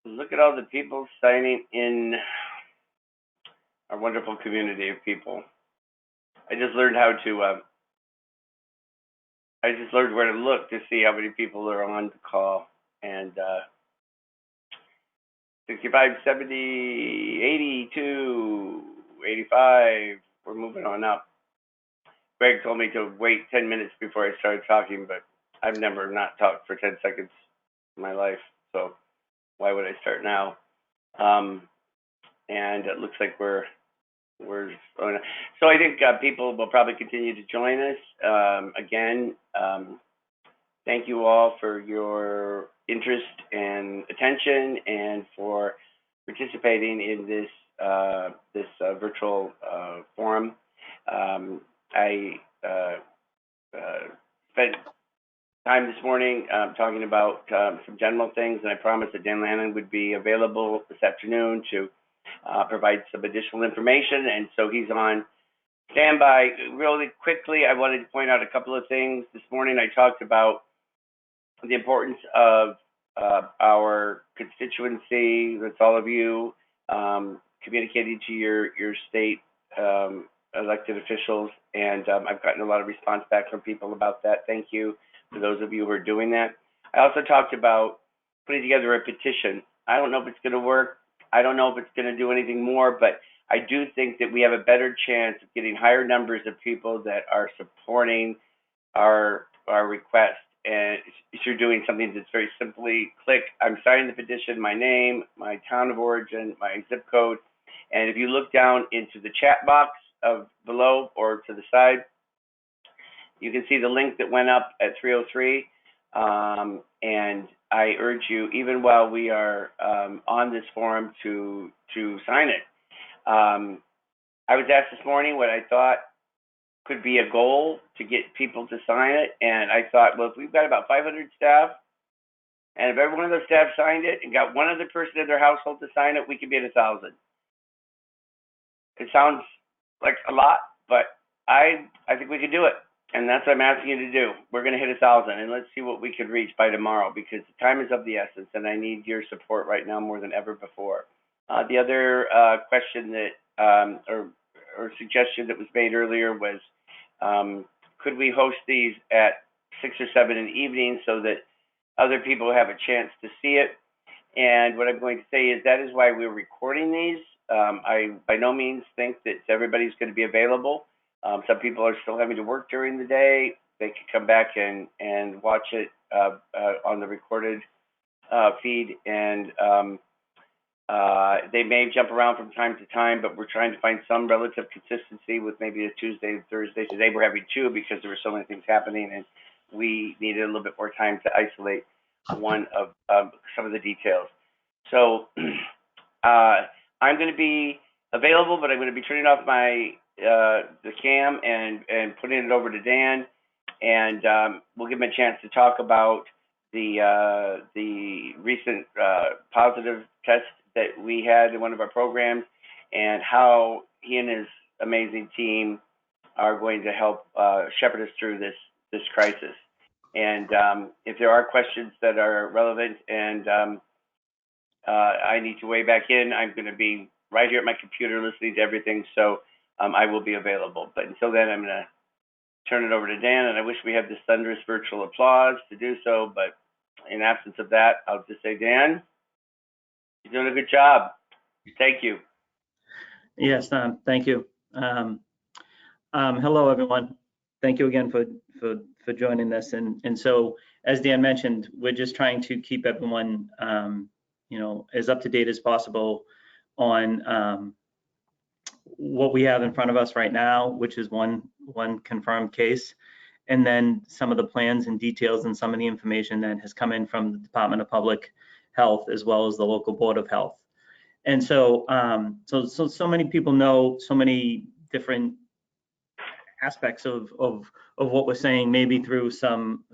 Look at all the people signing in, our wonderful community of people. I just learned how to. I just learned where to look to see how many people are on the call. And 65, 70, 82, 85. We're moving on up. Greg told me to wait 10 minutes before I started talking, but I've never not talked for 10 seconds in my life. So why would I start now? And it looks like we're so I think people will probably continue to join us. Again, thank you all for your interest and attention, and for participating in this virtual forum. I spent time this morning talking about some general things, and I promised that Dan Lannon would be available this afternoon to provide some additional information, and so he's on standby. Really quickly, I wanted to point out a couple of things. This morning I talked about the importance of our constituency, that's all of you, communicating to your state elected officials, and I've gotten a lot of response back from people about that. Thank you for those of you who are doing that. I also talked about putting together a petition. I don't know if it's going to work. I don't know if it's going to do anything more, but I do think that we have a better chance of getting higher numbers of people that are supporting our request. And if you're doing something that's very simply click, I'm signing the petition, my name, my town of origin, my zip code. And if you look down into the chat box of below or to the side, you can see the link that went up at 3:03. And I urge you, even while we are on this forum, to sign it. I was asked this morning what I thought could be a goal to get people to sign it, and I thought, well, if we've got about 500 staff, and if every one of those staff signed it and got one other person in their household to sign it, we could be at 1,000. It sounds like a lot, but I think we could do it. And that's what I'm asking you to do. We're going to hit 1,000, and let's see what we can reach by tomorrow, because time is of the essence, and I need your support right now more than ever before. The other question that or suggestion that was made earlier was, could we host these at 6 or 7 in the evening so that other people have a chance to see it? And what I'm going to say is that is why we're recording these. I by no means think that everybody's going to be available. Some people are still having to work during the day. They can come back and watch it on the recorded feed, and they may jump around from time to time, but we're trying to find some relative consistency with maybe a Tuesday and Thursday. Today we're having 2 because there were so many things happening, and we needed a little bit more time to isolate one of some of the details. So I'm going to be available, but I'm going to be turning off my the cam and putting it over to Dan, and we'll give him a chance to talk about the recent positive test that we had in one of our programs, and how he and his amazing team are going to help shepherd us through this crisis. And if there are questions that are relevant and I need to weigh back in, I'm going to be right here at my computer listening to everything, so I will be available. But until then, I'm going to turn it over to Dan, and I wish we had this thunderous virtual applause to do so, but in absence of that, I'll just say, Dan, you're doing a good job. Thank you. Yes, thank you. Hello, everyone. Thank you again for joining this. And so, as Dan mentioned, we're just trying to keep everyone, as up to date as possible on what we have in front of us right now, which is one confirmed case, and then some of the plans and details and some of the information that has come in from the Department of Public Health as well as the local Board of Health. And so so many people know so many different aspects of what we're saying, maybe through some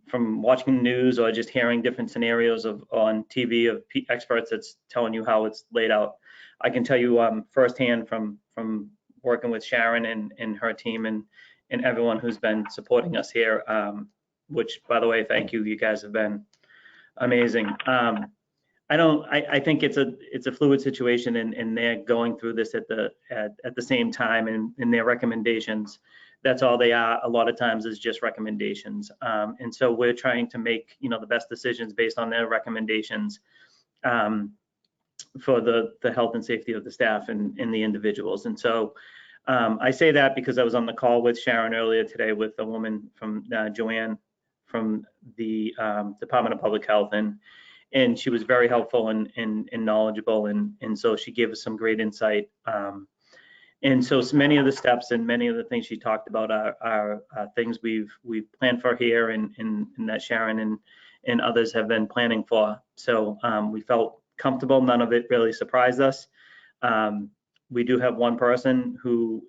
from watching the news or just hearing different scenarios on TV of experts that's telling you how it's laid out. I can tell you firsthand from working with Sharon and her team and everyone who's been supporting us here, which, by the way, thank you. You guys have been Amazing. I think it's a fluid situation, and they're going through this at the same time, and in their recommendations, that's all they are. A lot of times is just recommendations. And so we're trying to make, the best decisions based on their recommendations, for the health and safety of the staff and the individuals. And so I say that because I was on the call with Sharon earlier today with a woman from Joanne from the Department of Public Health, and she was very helpful and knowledgeable, and so she gave us some great insight. And so many of the steps and many of the things she talked about are things we've planned for here, and that Sharon and others have been planning for. So we felt comfortable. None of it really surprised us. We do have one person who,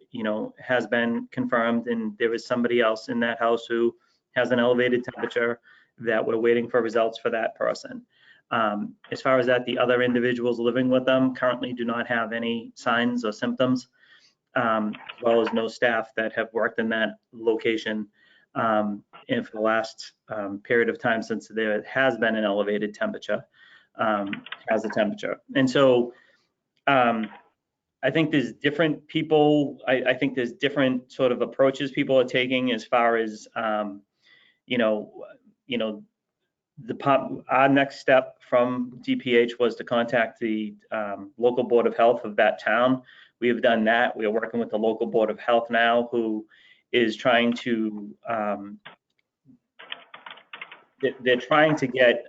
has been confirmed, and there is somebody else in that house who has an elevated temperature that we're waiting for results for that person. As far as that, the other individuals living with them currently do not have any signs or symptoms, as well as no staff that have worked in that location and for the last period of time since there has been an elevated temperature, has a temperature. And so I think there's different people, I think there's different sort of approaches people are taking as far as, our next step from DPH was to contact the local Board of Health of that town. We have done that. We are working with the local Board of Health now, who is trying to, they're trying to get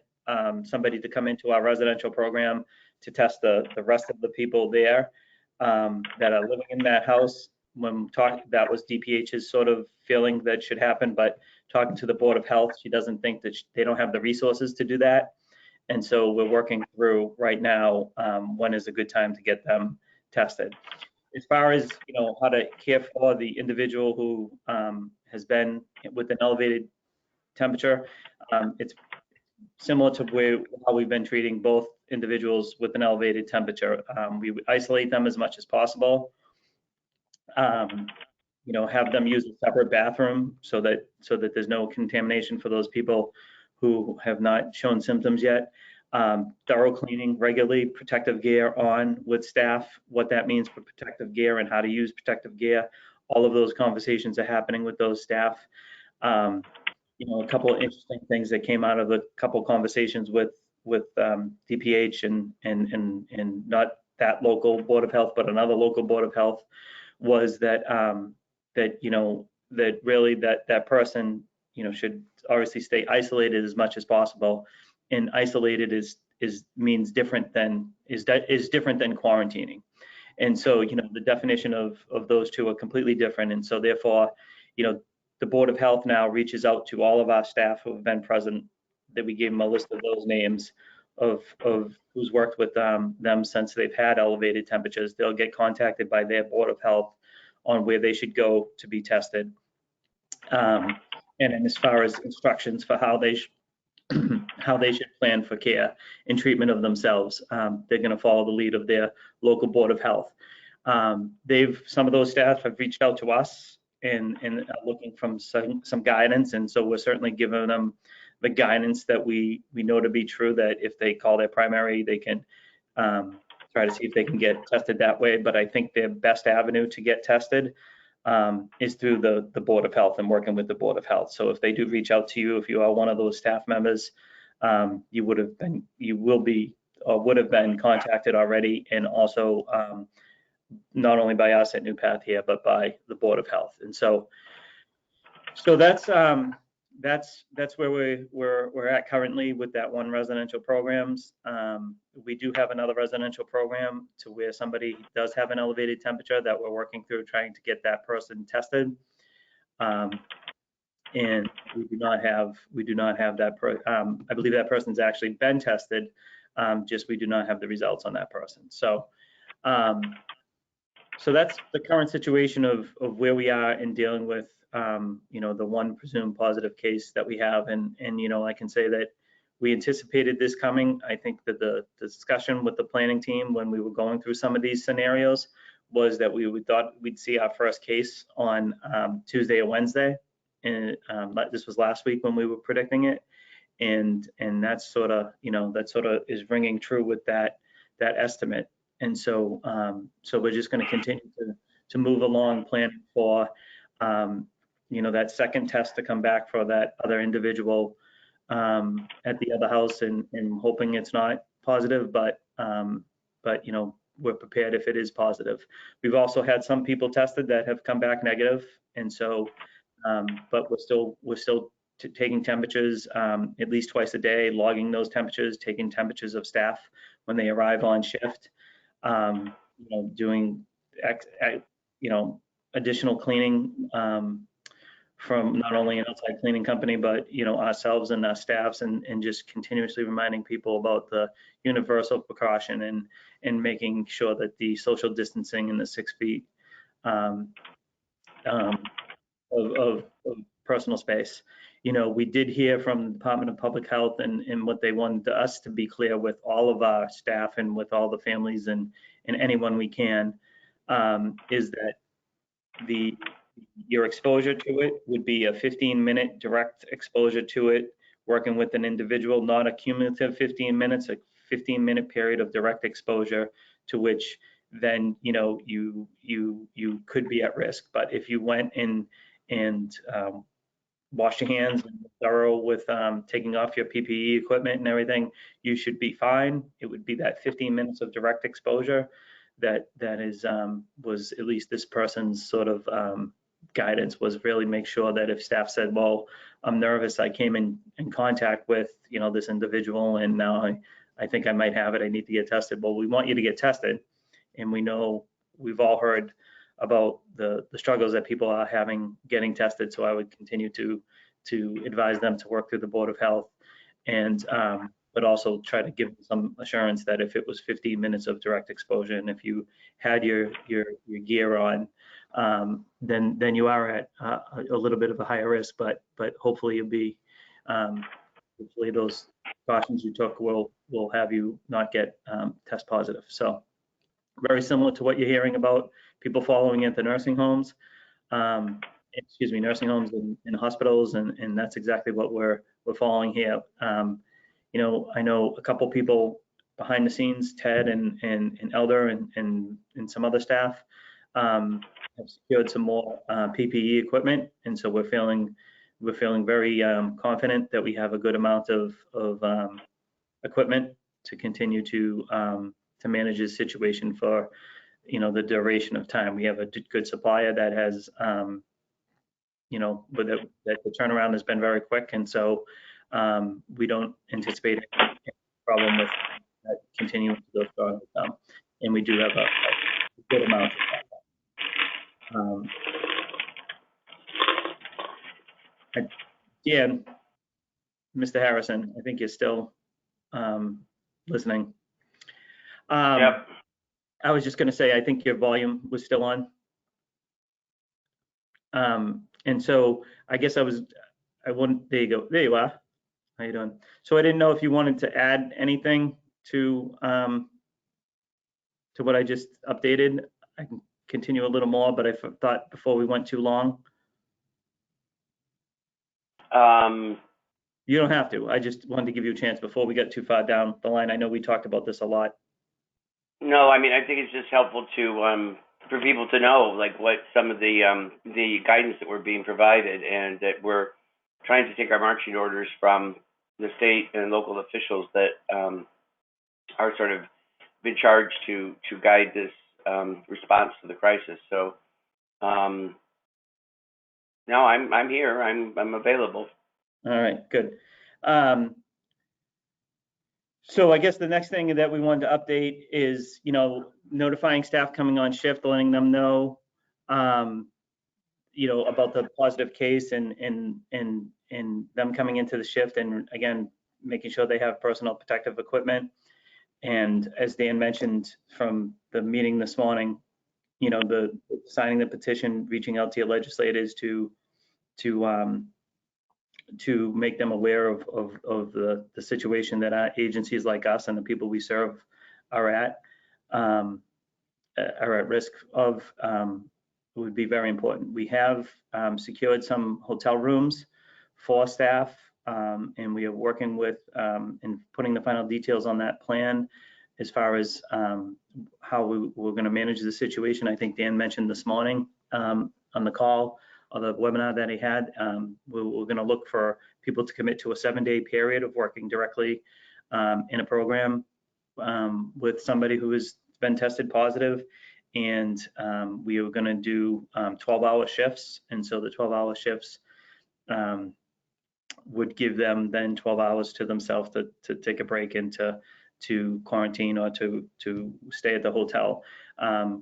somebody to come into our residential program to test the rest of the people there that are living in that house. When that was DPH's sort of feeling that should happen, but talking to the Board of Health, she doesn't think that they don't have the resources to do that. And so we're working through right now when is a good time to get them tested. As far as, how to care for the individual who has been with an elevated temperature, it's similar to how we've been treating both individuals with an elevated temperature. We isolate them as much as possible. Have them use a separate bathroom so that there's no contamination for those people who have not shown symptoms yet. Thorough cleaning regularly, protective gear on with staff, what that means for protective gear and how to use protective gear. All of those conversations are happening with those staff. A couple of interesting things that came out of a couple of conversations with DPH and not that local Board of Health, but another local Board of Health, was that that really that person should obviously stay isolated as much as possible, and isolated means different than different than quarantining. And so the definition of those two are completely different, and so therefore the Board of Health now reaches out to all of our staff who have been present, that we gave them a list of those names of who's worked with them since they've had elevated temperatures. They'll get contacted by their Board of Health on where they should go to be tested. And then as far as instructions for how they should plan for care and treatment of themselves, they're going to follow the lead of their local Board of Health. Some of those staff have reached out to us and looking from some guidance, and so we're certainly giving them the guidance that we know to be true, that if they call their primary, they can try to see if they can get tested that way. But I think their best avenue to get tested is through the Board of Health and working with the Board of Health. So if they do reach out to you, if you are one of those staff members, you would have been contacted already, and also not only by us at NuPath here, but by the Board of Health. And so that's where we're at currently with that one residential programs. We do have another residential program to where somebody does have an elevated temperature that we're working through trying to get that person tested. And we do not have that. I believe that person's actually been tested. Just we do not have the results on that person. So that's the current situation of where we are in dealing with the one presumed positive case that we have. And I can say that we anticipated this coming. I think that the discussion with the planning team when we were going through some of these scenarios was that we thought we'd see our first case on Tuesday or Wednesday. And this was last week when we were predicting it. and that's sort of, that sort of is ringing true with that estimate. And so so we're just going to continue to move along, planning for that second test to come back for that other individual at the other house, and hoping it's not positive, but we're prepared if it is positive. We've also had some people tested that have come back negative, and so but we're still taking temperatures at least twice a day, logging those temperatures, taking temperatures of staff when they arrive on shift, doing additional cleaning from not only an outside cleaning company, but ourselves and our staffs, and just continuously reminding people about the universal precaution, and making sure that the social distancing and the 6 feet of personal space. We did hear from the Department of Public Health, and what they wanted us to be clear with all of our staff and with all the families and anyone we can, is that your exposure to it would be a 15-minute direct exposure to it, working with an individual, not a cumulative 15 minutes, a 15-minute period of direct exposure, to which then you could be at risk. But if you went in and washed your hands and were thorough with taking off your PPE equipment and everything, you should be fine. It would be that 15 minutes of direct exposure that was at least this person's sort of guidance, was really make sure that if staff said, well, I'm nervous, I came in contact with this individual, and now I think I might have it, I need to get tested. Well, we want you to get tested, and we know we've all heard about the struggles that people are having getting tested. So I would continue to advise them to work through the Board of Health, and but also try to give them some assurance that if it was 15 minutes of direct exposure, and if you had your gear on, then you are at a little bit of a higher risk, but hopefully you'll be, hopefully those precautions you took will have you not get test positive. So very similar to what you're hearing about people following at the nursing homes, nursing homes and hospitals, and that's exactly what we're following here. I know a couple people behind the scenes, Ted and Elder and some other staff, have secured some more PPE equipment, and so we're feeling very confident that we have a good amount of equipment to continue to manage this situation for the duration of time. We have a good supplier that has that the turnaround has been very quick, and so we don't anticipate any problem with that continuing to go strong with them. And we do have a good amount of that. Dan, Mr. Harrison, I think you're still listening. Yep. I was just going to say, I think your volume was still on. And so I guess there you go. There you are. How you doing? So I didn't know if you wanted to add anything to what I just updated. I can continue a little more, but I thought before we went too long. You don't have to. I just wanted to give you a chance before we get too far down the line. I know we talked about this a lot. No, I mean, I think it's just helpful to for people to know like what some of the guidance that we're being provided, and that we're trying to take our marching orders from the state and local officials that are sort of been charged to guide this response to the crisis. So no, I'm here. I'm available. All right, good. So I guess the next thing that we wanted to update is, notifying staff coming on shift, letting them know, about the positive case and them coming into the shift, and again, making sure they have personal protective equipment. And as Dan mentioned from the meeting this morning, the signing the petition, reaching out to your legislators to make them aware of the situation that our agencies like us and the people we serve are at risk of, would be very important. We have secured some hotel rooms for staff and we are working with and putting the final details on that plan as far as how we're going to manage the situation. I think Dan mentioned this morning on the call or the webinar that he had, we're going to look for people to commit to a 7-day period of working directly in a program with somebody who has been tested positive. And we are going to do 12-hour shifts. And so the 12-hour shifts would give them then 12 hours to themselves to take a break and to quarantine or to stay at the hotel.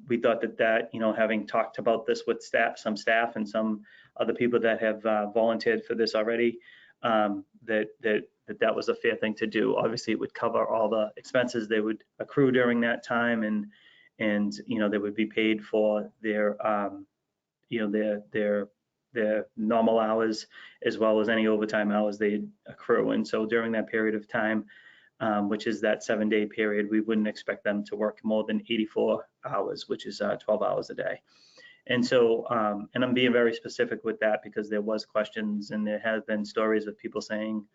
We thought that having talked about this with some staff and some other people that have volunteered for this already, that was a fair thing to do. Obviously, it would cover all the expenses they would accrue during that time, and they would be paid for their their normal hours as well as any overtime hours they accrue. And so during that period of time, which is that 7-day period, we wouldn't expect them to work more than 84 hours, which is 12 hours a day. And so, and I'm being very specific with that because there was questions and there has been stories of people saying,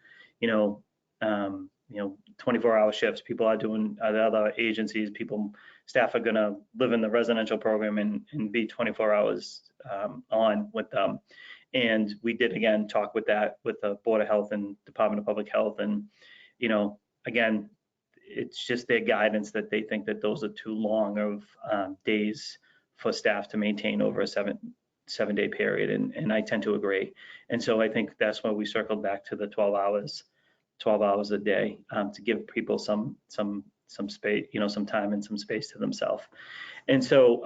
24-hour shifts. People are doing at other agencies. Staff are going to live in the residential program and be 24 hours on with them. And we did again talk with the Board of Health and Department of Public Health, and again, it's just their guidance that they think that those are too long of days for staff to maintain over a seven-day period, and I tend to agree. And so I think that's why we circled back to the 12 hours a day to give people some space, some time and some space to themselves. And so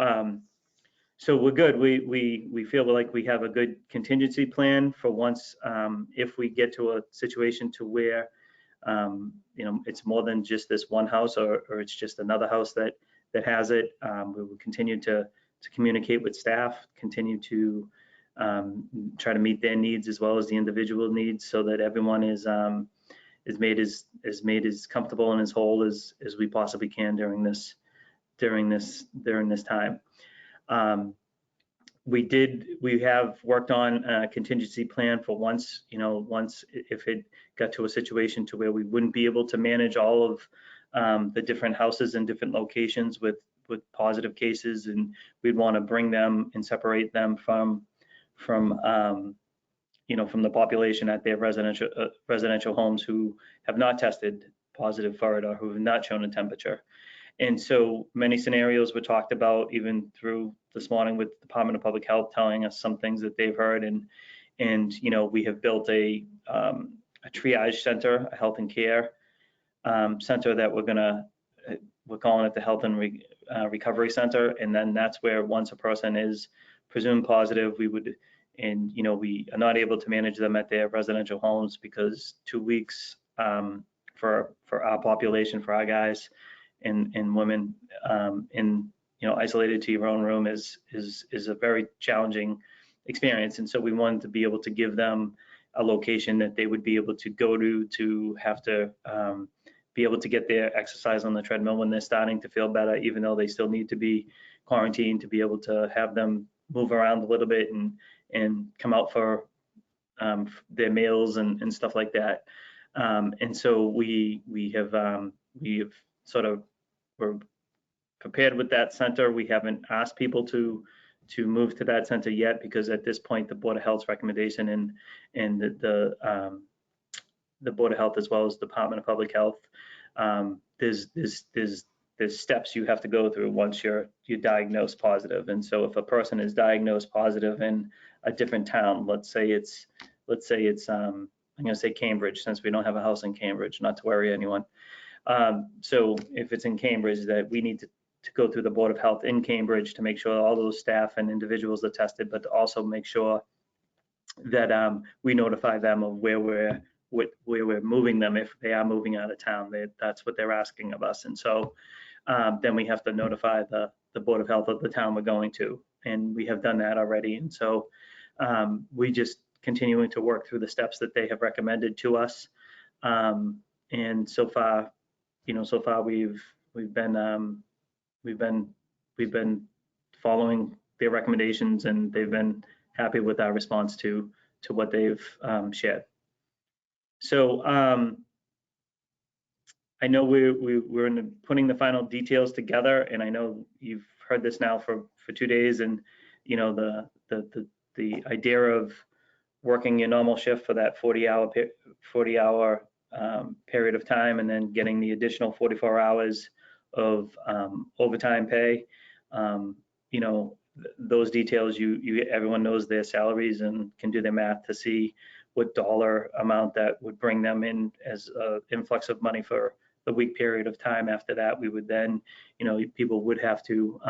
so we're good. We feel like we have a good contingency plan for once if we get to a situation to where it's more than just this one house or it's just another house that has it. We will continue to communicate with staff, continue to try to meet their needs as well as the individual needs, so that everyone is made as comfortable and as whole as we possibly can during this time. We have worked on a contingency plan for once if it got to a situation to where we wouldn't be able to manage all of the different houses in different locations with positive cases, and we'd want to bring them and separate them from the population at their residential homes who have not tested positive for it or who have not shown a temperature. And so many scenarios were talked about, even through this morning with the Department of Public Health telling us some things that they've heard. And we have built a triage center, a health and care center that we're calling it the Health and Recovery Center. And then that's where once a person is presumed positive, we are not able to manage them at their residential homes because 2 weeks for our population, for our guys and women isolated to your own room is a very challenging experience. And so we wanted to be able to give them a location that they would be able to go to have to be able to get their exercise on the treadmill when they're starting to feel better, even though they still need to be quarantined, to be able to have them move around a little bit and come out for their meals and stuff like that. And so we have we're prepared with that center. We haven't asked people to move to that center yet, because at this point the Board of Health's recommendation and the Board of Health as well as Department of Public Health, there's steps you have to go through once you're diagnosed positive. And so if a person is diagnosed positive in a different town, let's say it's I'm going to say Cambridge, since we don't have a house in Cambridge, not to worry anyone. So if it's in Cambridge, that we need to go through the Board of Health in Cambridge to make sure all those staff and individuals are tested, but to also make sure that we notify them of where we're moving them if they are moving out of town. That's what they're asking of us. And so then we have to notify the Board of Health of the town we're going to, and we have done that already. And so we just continuing to work through the steps that they have recommended to us. And so far we've been following their recommendations, and they've been happy with our response to what they've shared. So I know we're putting the final details together, and I know you've heard this now for 2 days, and you know the idea of working your normal shift for that 40-hour period of time, and then getting the additional 44 hours of overtime pay. You know, those details, everyone knows their salaries and can do their math to see what dollar amount that would bring them in as an influx of money for the week period of time. After that, we would then, you know, people would have to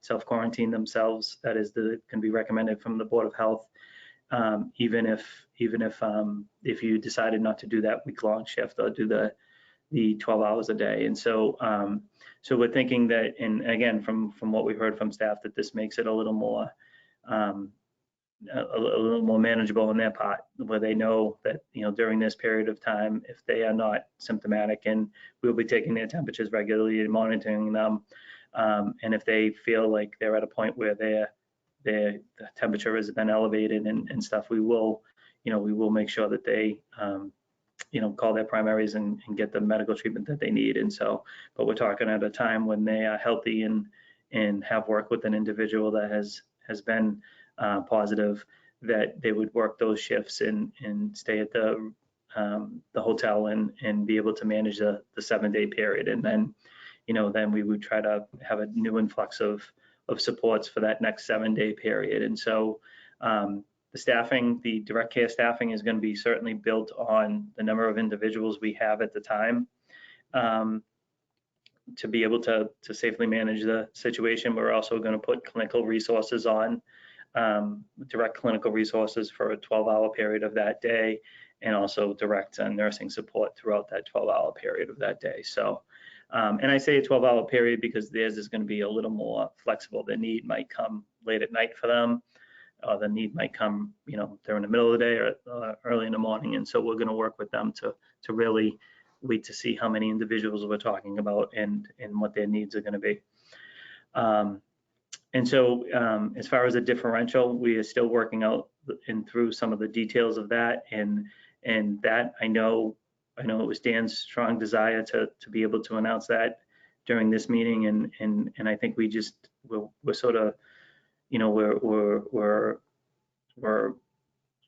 self-quarantine themselves. That is can be recommended from the Board of Health. Even if you decided not to do that week-long shift or do the 12 hours a day. And so so we're thinking that, and again, from what we've heard from staff, that this makes it a little more manageable on their part, where they know that, you know, during this period of time, if they are not symptomatic, and we'll be taking their temperatures regularly and monitoring them, and if they feel like they're at a point where the temperature has been elevated and stuff, we will make sure that they call their primaries and get the medical treatment that they need. And so, but we're talking at a time when they are healthy and have worked with an individual that has been positive, that they would work those shifts and stay at the hotel and be able to manage the 7-day period. And then, then we would try to have a new influx of supports for that next 7-day period. And so the staffing, the direct care staffing, is going to be certainly built on the number of individuals we have at the time to be able to safely manage the situation. We're also going to put clinical resources on, direct clinical resources for a 12-hour period of that day, and also direct nursing support throughout that 12-hour period of that day. So, and I say a 12-hour period because theirs is going to be a little more flexible. The need might come late at night for them. The need might come, during the middle of the day or early in the morning. And so we're going to work with them to really wait to see how many individuals we're talking about and what their needs are going to be. And so as far as a differential, we are still working out and through some of the details of that. And that I know it was Dan's strong desire to be able to announce that during this meeting. And I think we're sort of,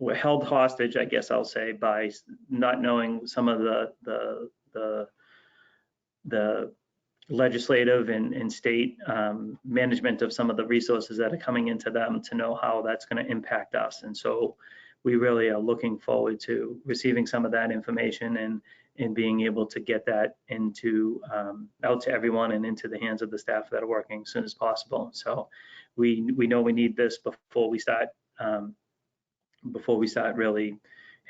we're held hostage, I guess I'll say, by not knowing some of the legislative and state management of some of the resources that are coming into them, to know how that's going to impact us. And so we really are looking forward to receiving some of that information and being able to get that into out to everyone and into the hands of the staff that are working as soon as possible. So we know we need this before we start really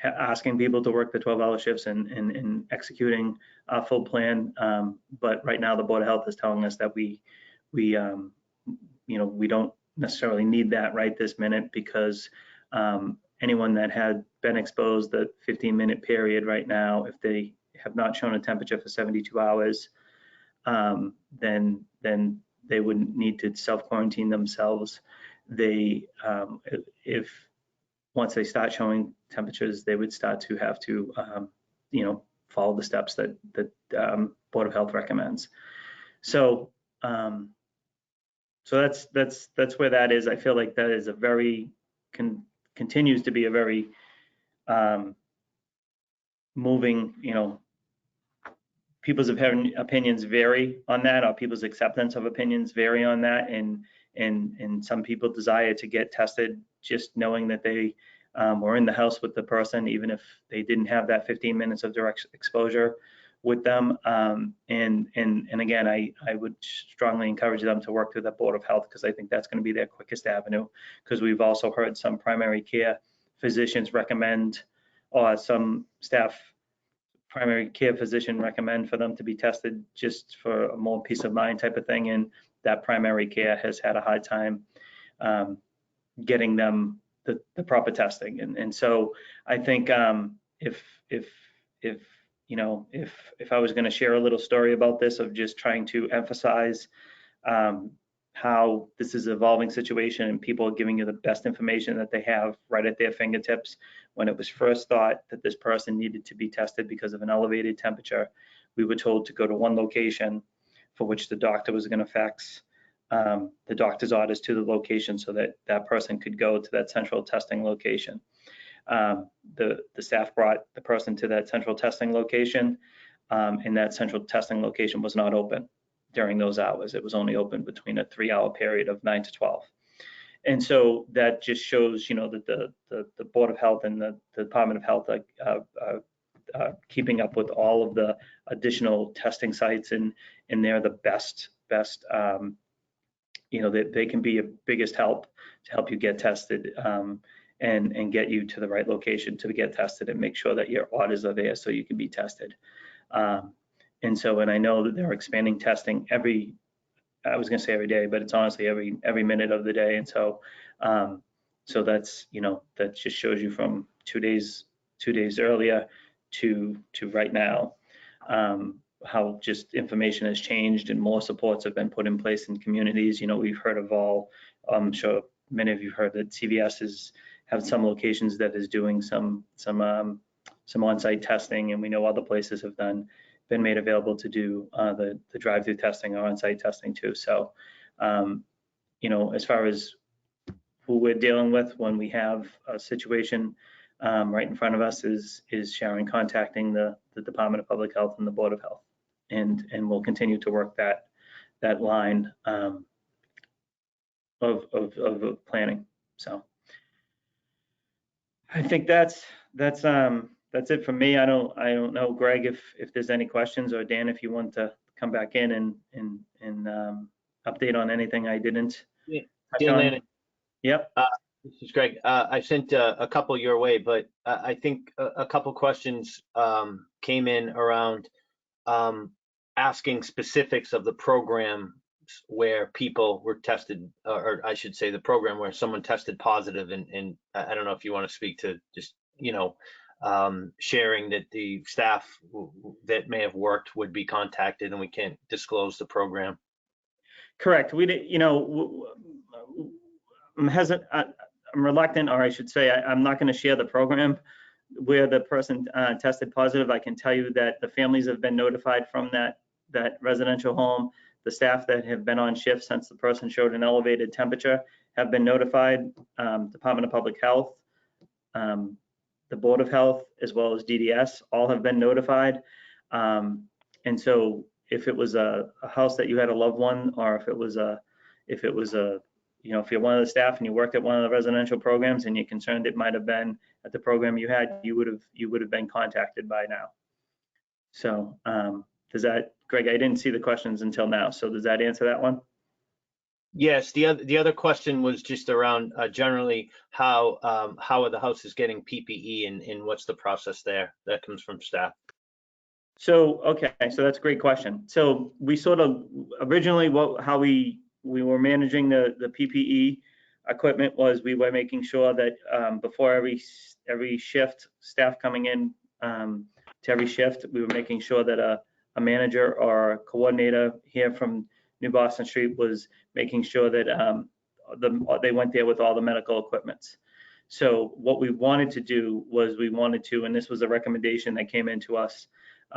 asking people to work the 12-hour shifts and executing a full plan. But right now the Board of Health is telling us that we don't necessarily need that right this minute, because anyone that had been exposed the 15-minute period right now, if they have not shown a temperature for 72 hours, then they wouldn't need to self-quarantine themselves. If once they start showing temperatures, they would start to have to, follow the steps that Board of Health recommends. So, so that's where that is. I feel like that is a very continues to be a very moving. People's opinions vary on that, or people's acceptance of opinions vary on that, and some people desire to get tested just knowing that they were in the house with the person, even if they didn't have that 15 minutes of direct exposure with them. And again, I would strongly encourage them to work through the Board of Health, because I think that's going to be their quickest avenue, because we've also heard some primary care physicians recommend, or some staff primary care physician recommend for them to be tested just for a more peace of mind type of thing. And that primary care has had a hard time getting them the proper testing. And so I think if I was going to share a little story about this, of just trying to emphasize how this is an evolving situation and people are giving you the best information that they have right at their fingertips. When it was first thought that this person needed to be tested because of an elevated temperature, we were told to go to one location for which the doctor was going to fax the doctor's orders to the location so that that person could go to that central testing location. The staff brought the person to that central testing location, and that central testing location was not open during those hours. It was only open between a 3-hour period of 9 to 12. And so that just shows, that the Board of Health and the Department of Health are keeping up with all of the additional testing sites, and they're the best, they can be a biggest help to help you get tested, and get you to the right location to get tested and make sure that your orders are there so you can be tested. And I know that they're expanding testing I was going to say every day, but it's honestly every minute of the day. And so that's, that just shows you from 2 days earlier to right now, how just information has changed and more supports have been put in place in communities. We've heard of all, I'm sure many of you heard that CVS have some locations that is doing some on-site testing, and we know other places have been made available to do the drive-through testing or on-site testing too. So, as far as who we're dealing with when we have a situation right in front of us is Sharon contacting the Department of Public Health and the Board of Health, and we'll continue to work that line of planning. So I think that's it for me. I don't know, Greg, if there's any questions, or Dan, if you want to come back in and update on anything I didn't touch on. Dan, Yep. this is Greg. I sent a couple your way, but I think a couple questions came in around asking specifics of the program where people were tested, or I should say the program where someone tested positive, and I don't know if you want to speak to just, sharing that the staff that may have worked would be contacted, and we can't disclose the program. Correct. I'm reluctant, or I should say, I'm not going to share the program where the person tested positive. I can tell you that the families have been notified from that residential home. The staff that have been on shift since the person showed an elevated temperature have been notified. Department of Public Health, the Board of Health, as well as DDS, all have been notified. And so if it was a house that you had a loved one, or if you're one of the staff and you worked at one of the residential programs and you're concerned it might have been at the program you had, you would have been contacted by now. So does that, Greg, I didn't see the questions until now. So does that answer that one? Yes. The other question was just around generally how are the houses getting PPE, and what's the process there that comes from staff? So, okay, so that's a great question. So we sort of originally how we were managing the PPE equipment was we were making sure that before every shift, staff coming in to every shift, we were making sure that a manager or a coordinator here from New Boston Street was making sure that they went there with all the medical equipment. So what we wanted to do was and this was a recommendation that came into us,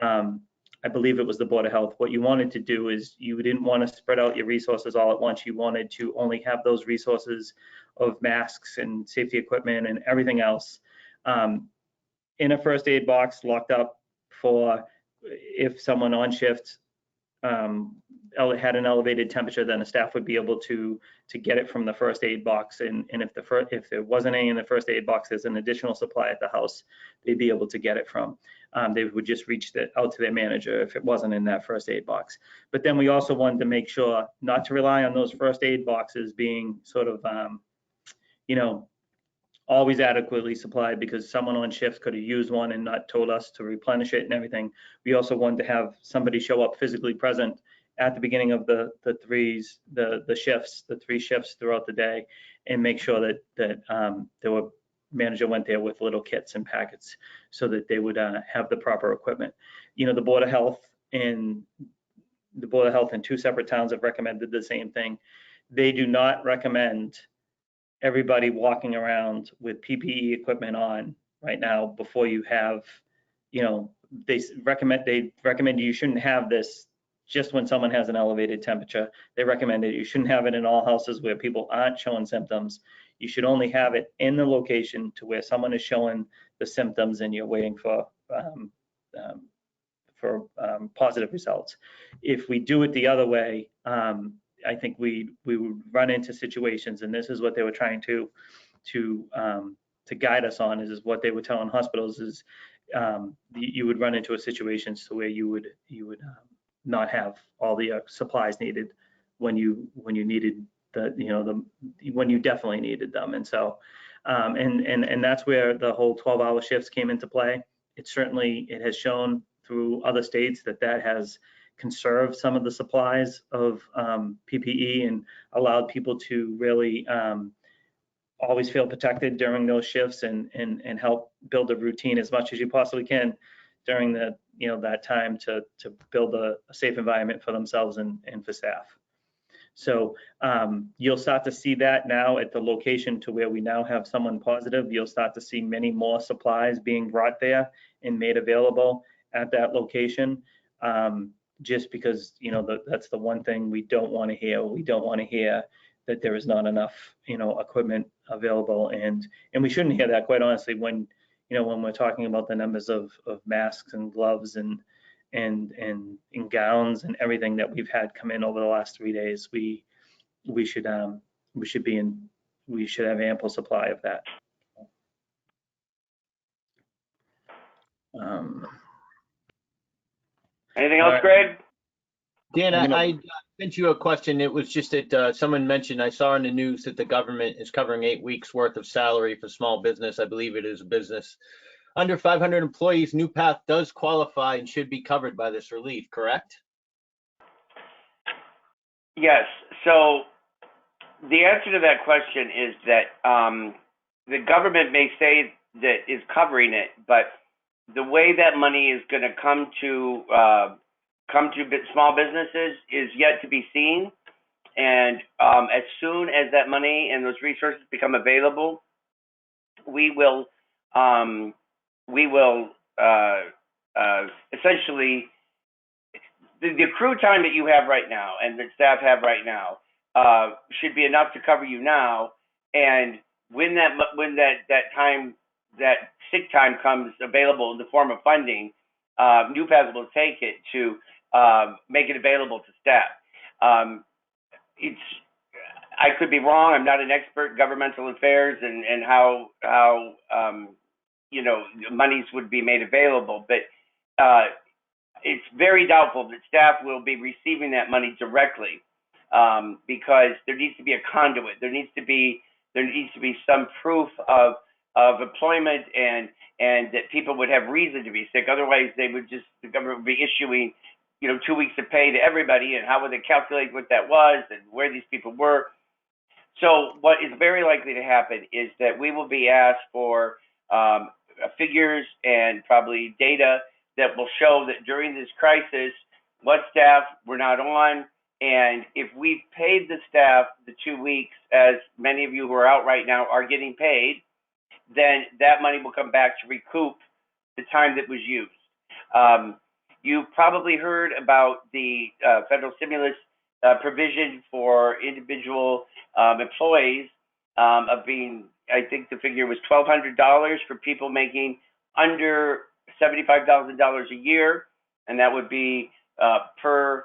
I believe it was the Board of Health. What you wanted to do is you didn't want to spread out your resources all at once. You wanted to only have those resources of masks and safety equipment and everything else in a first aid box locked up for if someone on shift had an elevated temperature, then the staff would be able to get it from the first aid box. And if there wasn't any in the first aid box, there's an additional supply at the house they'd be able to get it from. They would just reach out to their manager if it wasn't in that first aid box. But then we also wanted to make sure not to rely on those first aid boxes being sort of, always adequately supplied, because someone on shift could have used one and not told us to replenish it and everything. We also wanted to have somebody show up physically present at the beginning of the three shifts throughout the day, and make sure that manager went there with little kits and packets so that they would have the proper equipment. The Board of Health and 2 separate towns have recommended the same thing. they do not recommend everybody walking around with PPE equipment on right now before you have, they recommend you shouldn't have this just when someone has an elevated temperature. They recommend it. You shouldn't have it in all houses where people aren't showing symptoms. You should only have it in the location to where someone is showing the symptoms and you're waiting for positive results. If we do it the other way, I think we would run into situations, and this is what they were trying to guide us on. Is what they were telling hospitals is you would run into a situation so where you would not have all the supplies needed when you needed when you definitely needed them. And so and that's where the whole 12-hour shifts came into play. It has shown through other states that has conserved some of the supplies of PPE and allowed people to really always feel protected during those shifts and help build a routine as much as you possibly can during that time to build a safe environment for themselves and for staff. So you'll start to see that now at the location to where we now have someone positive. You'll start to see many more supplies being brought there and made available at that location, just because that's the one thing we don't want to hear. We don't want to hear that there is not enough equipment available, and we shouldn't hear that, quite honestly, when we're talking about the numbers of masks and gloves and gowns and everything that we've had come in over the last 3 days. We should have ample supply of that. Anything else, Greg? Dan, I sent you a question. It was just that someone mentioned, I saw in the news that the government is covering 8 weeks worth of salary for small business. I believe it is a business under 500 employees. NuPath does qualify and should be covered by this relief, correct? Yes. So the answer to that question is that the government may say that is covering it, but the way that money is going to come to small businesses is yet to be seen. And as soon as that money and those resources become available, we will essentially, the accrue time that you have right now and that staff have right now should be enough to cover you now. And when that sick time comes available in the form of funding, NuPath will take it to make it available to staff. I could be wrong. I'm not an expert in governmental affairs and how monies would be made available, but it's very doubtful that staff will be receiving that money directly, because there needs to be a conduit. There needs to be some proof of employment and that people would have reason to be sick. Otherwise, the government would be issuing 2 weeks of pay to everybody, and how would they calculate what that was and where these people were? So what is very likely to happen is that we will be asked for figures and probably data that will show that during this crisis, what staff were not on, and if we paid the staff the 2 weeks, as many of you who are out right now are getting paid, then that money will come back to recoup the time that was used. You've probably heard about the federal stimulus provision for individual employees of being, I think the figure was $1,200 for people making under $75,000 a year, and that would be per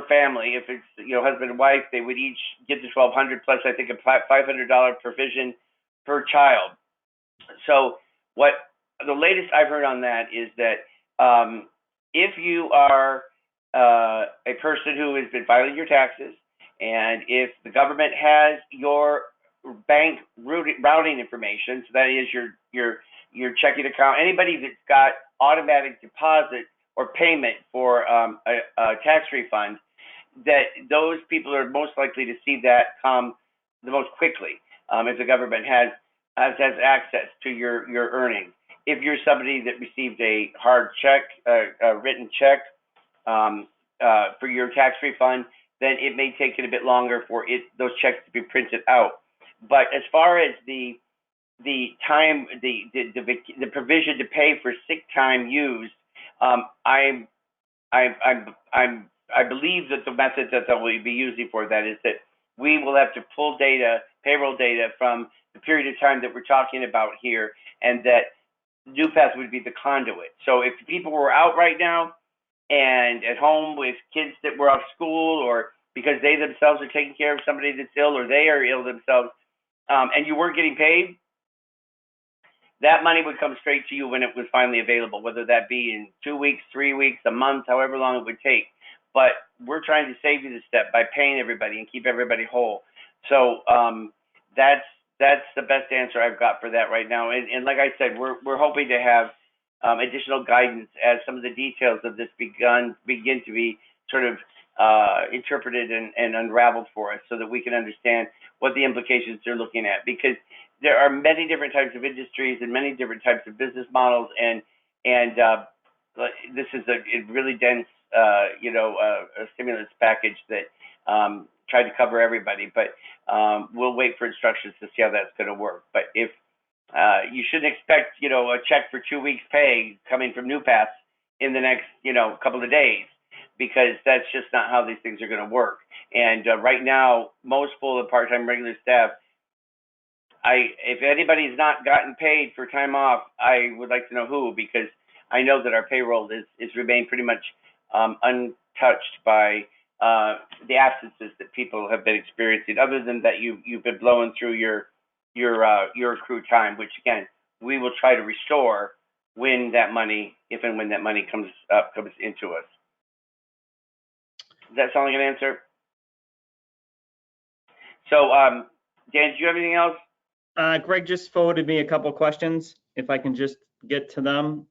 family. If it's husband and wife, they would each get the $1,200 plus I think a $500 provision per child. So what the latest I've heard on that is that if you are a person who has been filing your taxes, and if the government has your bank routing information, so that is your checking account, anybody that's got automatic deposit or payment for a tax refund, that those people are most likely to see that come the most quickly if the government has access to your earnings. If you're somebody that received a hard check, a written check for your tax refund, then it may take it a bit longer for those checks to be printed out. But as far as the time, the provision to pay for sick time used, I believe that the method that we'll be using for that is that we will have to pull data, payroll data from the period of time that we're talking about here, and that NuPath would be the conduit. So if people were out right now and at home with kids that were off school, or because they themselves are taking care of somebody that's ill, or they are ill themselves, and you weren't getting paid, that money would come straight to you when it was finally available, whether that be in 2 weeks, 3 weeks, a month, however long it would take. But we're trying to save you the step by paying everybody and keep everybody whole. So that's the best answer I've got for that right now. And like I said, we're hoping to have additional guidance as some of the details of this begin to be sort of interpreted and unraveled for us, so that we can understand what the implications they're looking at. Because there are many different types of industries and many different types of business models, and this is a really dense, a stimulus package that tried to cover everybody. But we'll wait for instructions to see how that's going to work. But if you shouldn't expect, a check for 2 weeks' pay coming from NuPath in the next, couple of days, because that's just not how these things are going to work. And right now, most full and part-time regular staff, if anybody's not gotten paid for time off, I would like to know who, because I know that our payroll is remained pretty much untouched by the absences that people have been experiencing, other than that you've been blowing through your accrued time, which again, we will try to restore when that money, if and when that money comes into us. Does that sound like an answer? So, Dan, do you have anything else? Greg just forwarded me a couple of questions, if I can just get to them.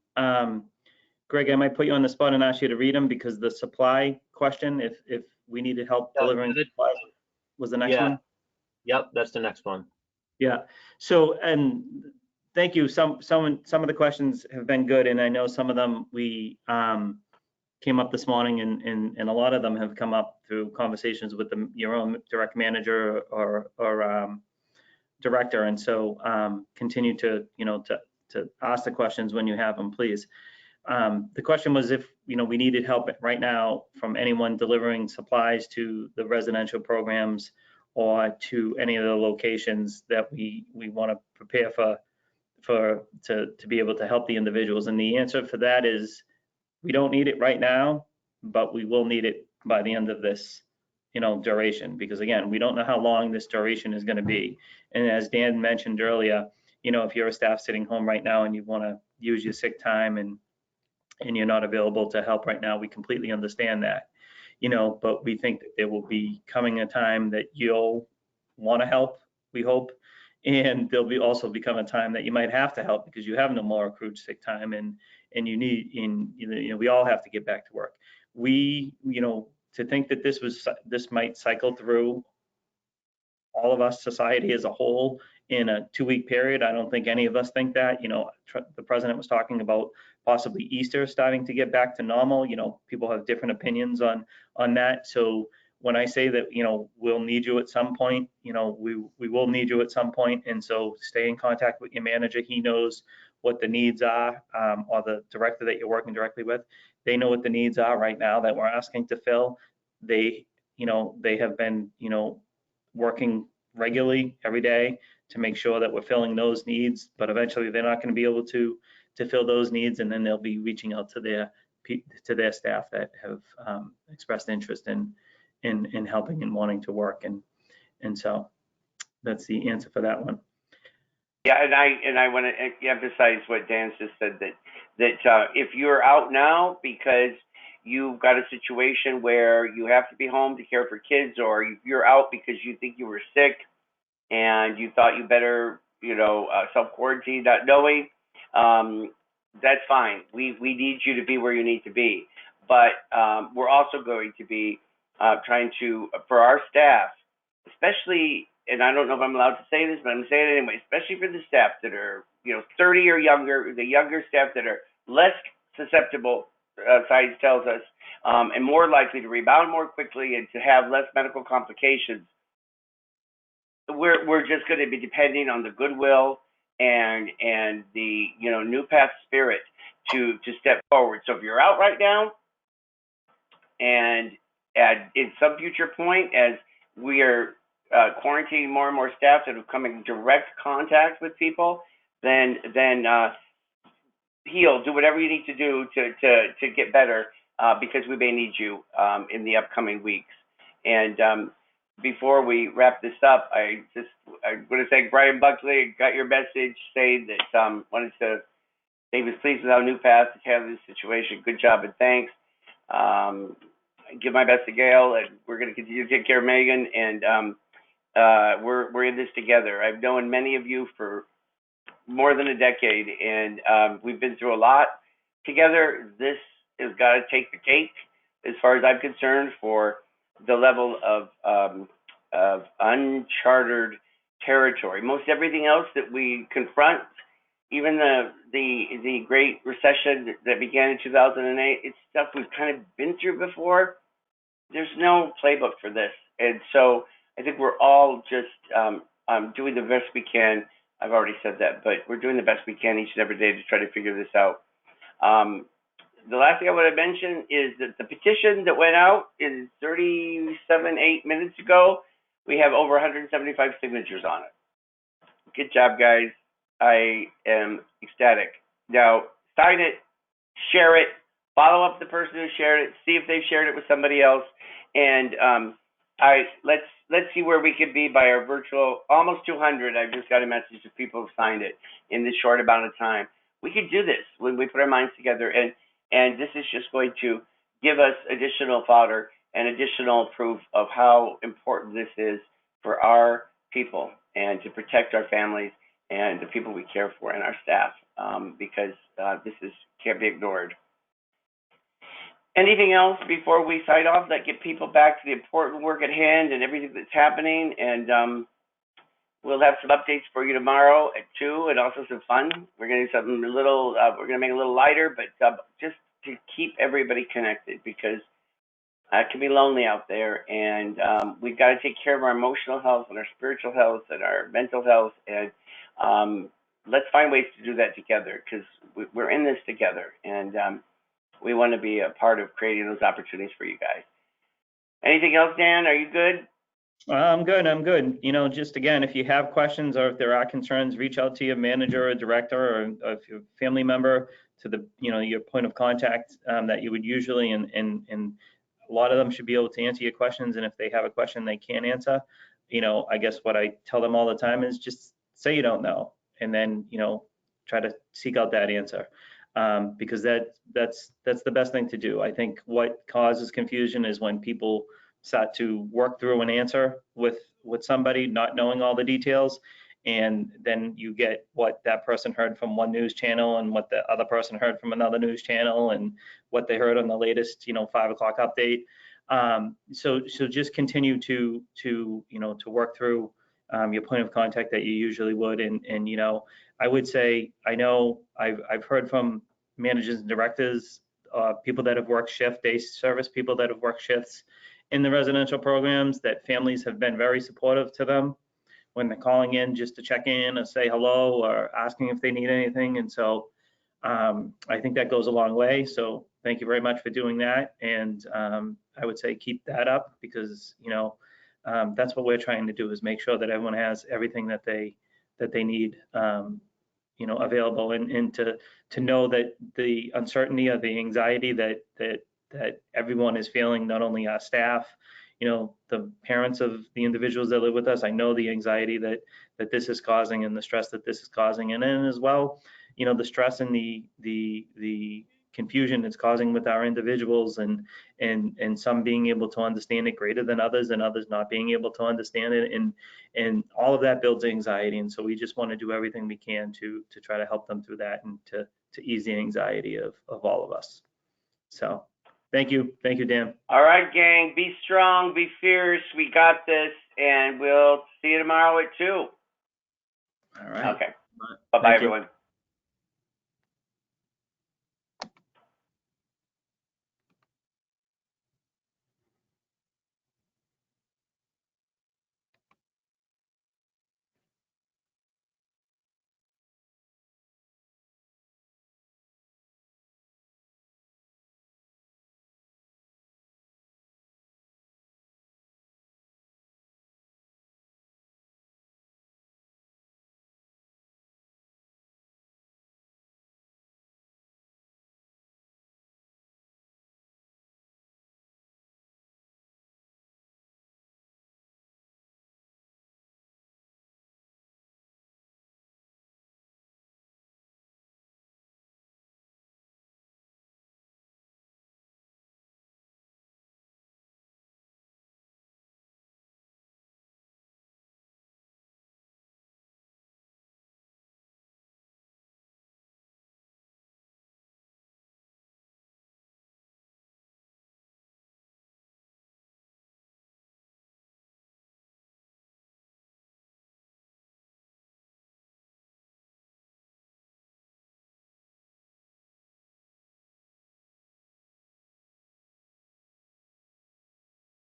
Greg, I might put you on the spot and ask you to read them, because the supply question, if we needed help delivering supplies, was the next one. Yep, that's the next one. Yeah. So, and thank you. Some of the questions have been good, and I know some of them we came up this morning, and a lot of them have come up through conversations with your own direct manager or director. And so continue to ask the questions when you have them, please. The question was if we needed help right now from anyone delivering supplies to the residential programs or to any of the locations that we want to prepare to be able to help the individuals. And the answer for that is we don't need it right now, but we will need it by the end of this duration, because again, we don't know how long this duration is going to be. And as Dan mentioned earlier, if you're a staff sitting home right now and you want to use your sick time and you're not available to help right now, we completely understand that. But we think that there will be coming a time that you'll want to help, we hope, and there'll be also become a time that you might have to help because you have no more accrued sick time, and you need, we all have to get back to work. To think that this might cycle through all of us, society as a whole, in a 2-week period, I don't think any of us think that. The president was talking about possibly Easter starting to get back to normal. People have different opinions on that. So when I say that, we'll need you at some point, we will need you at some point. And so stay in contact with your manager. He knows what the needs are, or the director that you're working directly with. They know what the needs are right now that we're asking to fill. They have been, working regularly every day to make sure that we're filling those needs, but eventually they're not going to be able to fill those needs, and then they'll be reaching out to their staff that have expressed interest in helping and wanting to work, and so that's the answer for that one. Yeah, and I want to emphasize what Dan just said, that if you're out now because you've got a situation where you have to be home to care for kids, or you're out because you think you were sick and you thought you better, self-quarantine, not knowing, that's fine. We need you to be where you need to be. But we're also going to be trying to, for our staff, especially, and I don't know if I'm allowed to say this, but I'm saying it anyway, especially for the staff that are, 30 or younger, the younger staff that are less susceptible, science tells us, and more likely to rebound more quickly and to have less medical complications. We're just going to be depending on the goodwill and the NuPath spirit to step forward. So if you're out right now, and in some future point, as we are quarantining more and more staff that have come in direct contact with people, then heal, do whatever you need to do to get better, because we may need you in the upcoming weeks. And before we wrap this up, I'm going to thank Brian Buckley. Got your message saying that wanted to say he was pleased with how NuPath has handled this situation. Good job and thanks. Give my best to Gail, and we're going to continue to take care of Megan. And we're in this together. I've known many of you for more than a decade, and we've been through a lot together. This has got to take the cake, as far as I'm concerned, for the level of uncharted territory. Most everything else that we confront, even the Great Recession that began in 2008, it's stuff we've kind of been through before. There's no playbook for this, and so I think we're all just doing the best we can. I've already said that, but we're doing the best we can each and every day to try to figure this out. The last thing I want to mention is that the petition that went out is 8 minutes ago. We have over 175 signatures on it. Good job, guys. I am ecstatic. Now, sign it, share it, follow up the person who shared it, see if they've shared it with somebody else, and let's see where we could be by our virtual almost 200. I just got a message of people who've signed it in this short amount of time. We could do this when we put our minds together, and this is just going to give us additional fodder and additional proof of how important this is for our people and to protect our families and the people we care for and our staff, because this can't be ignored. Anything else before we sign off that get people back to the important work at hand and everything that's happening? And we'll have some updates for you tomorrow at 2, and also some fun. We're going to do something a little, we're going to make it a little lighter, but just to keep everybody connected, because it can be lonely out there, and we've got to take care of our emotional health and our spiritual health and our mental health, and let's find ways to do that together, because we're in this together, and we want to be a part of creating those opportunities for you guys. Anything else, Dan? Are you good? I'm good. Just again, if you have questions or if there are concerns, reach out to your manager or director or if you're a family member to the, your point of contact that you would usually, and a lot of them should be able to answer your questions. And if they have a question they can't answer, I guess what I tell them all the time is just say you don't know, and then, try to seek out that answer. Because that's the best thing to do. I think what causes confusion is when people start to work through an answer with somebody not knowing all the details, and then you get what that person heard from one news channel and what the other person heard from another news channel and what they heard on the latest 5 o'clock update. So just continue to work through your point of contact that you usually would, and I would say, I know I've heard from managers and directors, people that have worked day service, people that have worked shifts in the residential programs, that families have been very supportive to them when they're calling in just to check in or say hello or asking if they need anything. And so I think that goes a long way. So thank you very much for doing that. And I would say keep that up, because that's what we're trying to do, is make sure that everyone has everything that they need available, and to know that the uncertainty or the anxiety that everyone is feeling, not only our staff, the parents of the individuals that live with us. I know the anxiety that this is causing and the stress that this is causing, and then as well, the stress and the confusion it's causing with our individuals, and some being able to understand it greater than others, and others not being able to understand it, and all of that builds anxiety. And so we just want to do everything we can to try to help them through that, and to ease the anxiety of all of us. So thank you, Dan. All right, gang, be strong, be fierce. We got this, and we'll see you tomorrow at 2. All right. Okay. Bye-bye, everyone.